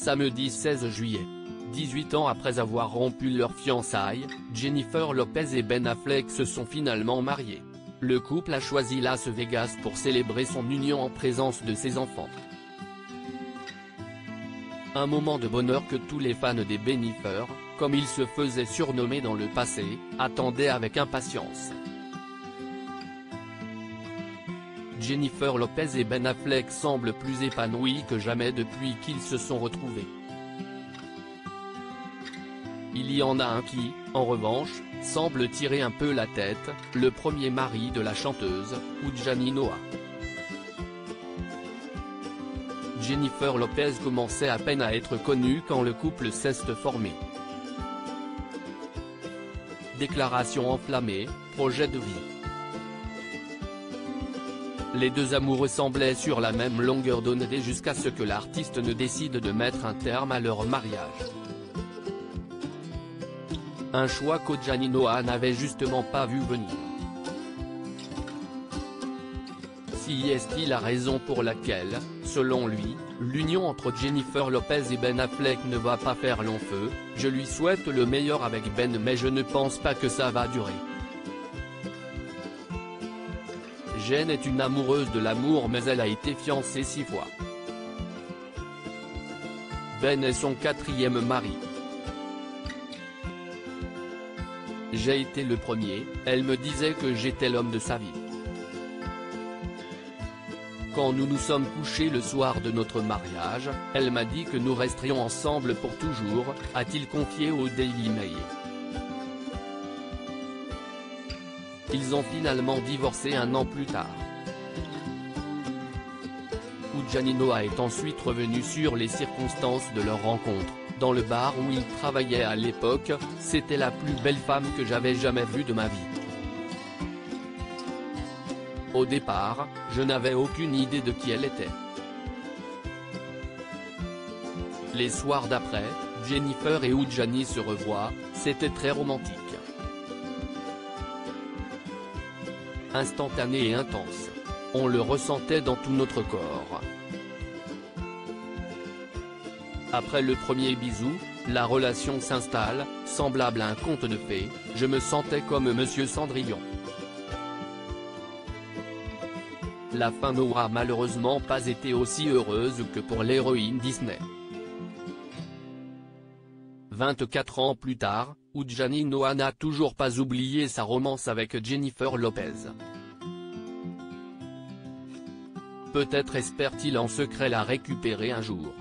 Samedi 16 juillet. 18 ans après avoir rompu leur fiançailles, Jennifer Lopez et Ben Affleck se sont finalement mariés. Le couple a choisi Las Vegas pour célébrer son union en présence de ses enfants. Un moment de bonheur que tous les fans des Bennifer, comme ils se faisaient surnommer dans le passé, attendaient avec impatience. Jennifer Lopez et Ben Affleck semblent plus épanouis que jamais depuis qu'ils se sont retrouvés. Il y en a un qui, en revanche, semble tirer un peu la tête, le premier mari de la chanteuse, Oudjani Noah. Jennifer Lopez commençait à peine à être connue quand le couple s'est formé. Déclaration enflammée, projet de vie. Les deux amoureux semblaient sur la même longueur d'onde jusqu'à ce que l'artiste ne décide de mettre un terme à leur mariage. Un choix qu'Oudjani Noah n'avait justement pas vu venir. Si est-il la raison pour laquelle, selon lui, l'union entre Jennifer Lopez et Ben Affleck ne va pas faire long feu? Je lui souhaite le meilleur avec Ben, mais je ne pense pas que ça va durer. Jen est une amoureuse de l'amour, mais elle a été fiancée 6 fois. Ben est son 4e mari. J'ai été le premier, elle me disait que j'étais l'homme de sa vie. Quand nous nous sommes couchés le soir de notre mariage, elle m'a dit que nous resterions ensemble pour toujours, a-t-il confié au Daily Mail. Ils ont finalement divorcé un an plus tard. Oudjani Noah est ensuite revenu sur les circonstances de leur rencontre. Dans le bar où il travaillait à l'époque, c'était la plus belle femme que j'avais jamais vue de ma vie. Au départ, je n'avais aucune idée de qui elle était. Les soirs d'après, Jennifer et Oudjani se revoient, c'était très romantique. Instantané et intense. On le ressentait dans tout notre corps. Après le premier bisou, la relation s'installe, semblable à un conte de fées, je me sentais comme Monsieur Cendrillon. La fin n'aura malheureusement pas été aussi heureuse que pour l'héroïne Disney. 24 ans plus tard, Oudjani Noah n'a toujours pas oublié sa romance avec Jennifer Lopez. Peut-être espère-t-il en secret la récupérer un jour.